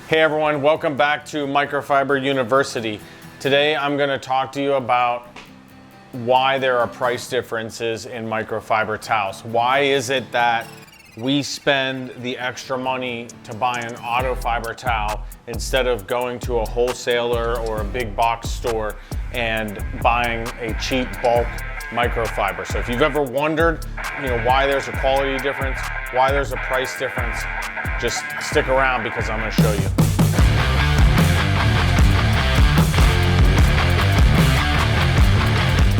Hey everyone, welcome back to Microfiber University. Today I'm going to talk to you about why there are price differences in microfiber towels. Why is it that we spend the extra money to buy an Autofiber towel instead of going to a wholesaler or a big box store and buying a cheap bulk microfiber? So if you've ever wondered, why there's a quality difference, why there's a price difference, just stick around because I'm going to show you.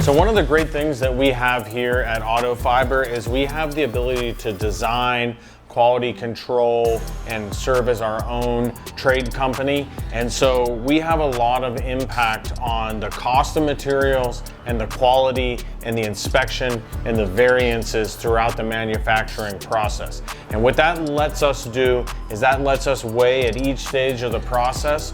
So one of the great things that we have here at Autofiber is we have the ability to design, quality control, and serve as our own trade company. And so we have a lot of impact on the cost of materials and the quality and the inspection and the variances throughout the manufacturing process. And what that lets us do is that lets us weigh at each stage of the process,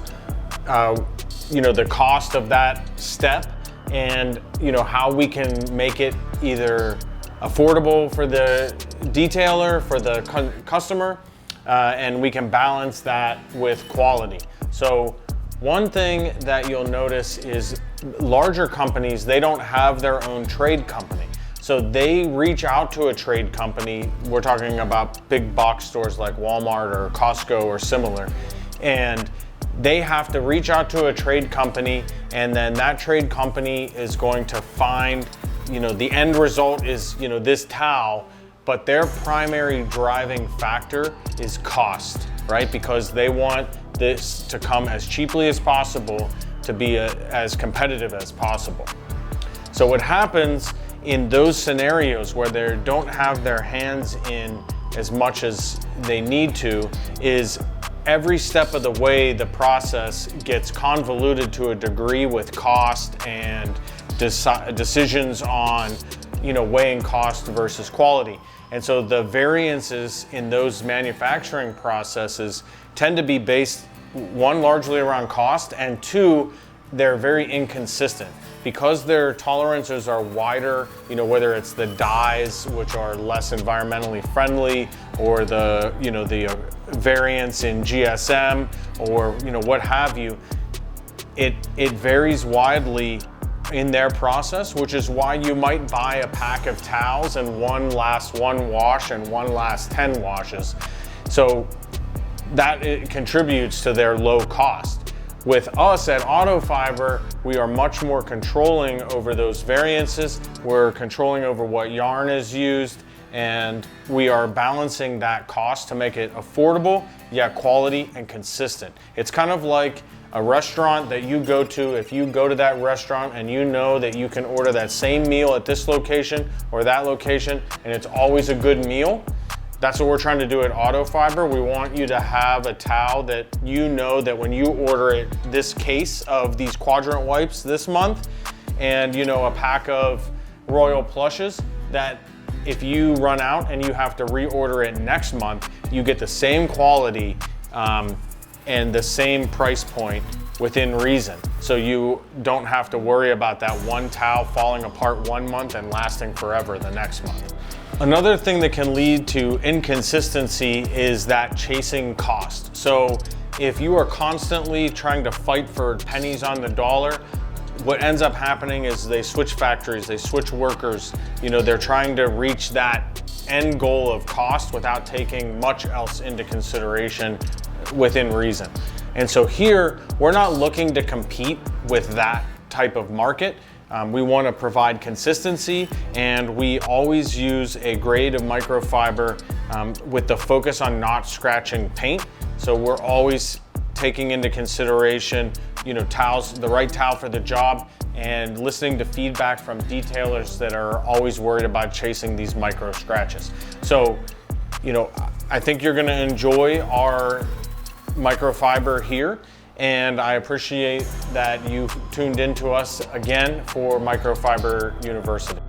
the cost of that step, and how we can make it either affordable for the detailer, for the customer, and we can balance that with quality. So one thing that you'll notice is larger companies, they don't have their own trade company. So they reach out to a trade company. We're talking about big box stores like Walmart or Costco or similar. And they have to reach out to a trade company, and then that trade company is going to find, the end result is, this towel, but their primary driving factor is cost, right? Because they want this to come as cheaply as possible to be as competitive as possible. So what happens in those scenarios where they don't have their hands in as much as they need to is every step of the way the process gets convoluted to a degree with cost and decisions on weighing cost versus quality. And so the variances in those manufacturing processes tend to be based, one, largely around cost, and two, they're very inconsistent. Because their tolerances are wider, whether it's the dyes, which are less environmentally friendly, or the variance in GSM, or what have you, it varies widely in their process, which is why you might buy a pack of towels and one lasts 1 wash and one lasts 10 washes. So that it contributes to their low cost. With us at Autofiber, we are much more controlling over those variances. We're controlling over what yarn is used, and we are balancing that cost to make it affordable, yet quality and consistent. It's kind of like a restaurant that you go to. If you go to that restaurant and you know that you can order that same meal at this location or that location, and it's always a good meal, that's what we're trying to do at Autofiber. We want you to have a towel that that when you order it, this case of these quadrant wipes this month, and a pack of Royal Plushes, that if you run out and you have to reorder it next month, you get the same quality and the same price point within reason. So you don't have to worry about that one towel falling apart 1 month and lasting forever the next month. Another thing that can lead to inconsistency is that chasing cost. So if you are constantly trying to fight for pennies on the dollar, what ends up happening is they switch factories, they switch workers, they're trying to reach that end goal of cost without taking much else into consideration within reason. And so here, we're not looking to compete with that type of market. We want to provide consistency, and we always use a grade of microfiber with the focus on not scratching paint. So we're always taking into consideration, towels, the right towel for the job, and listening to feedback from detailers that are always worried about chasing these micro scratches. So, I think you're going to enjoy our microfiber here. And I appreciate that you've tuned into us again for Microfiber University.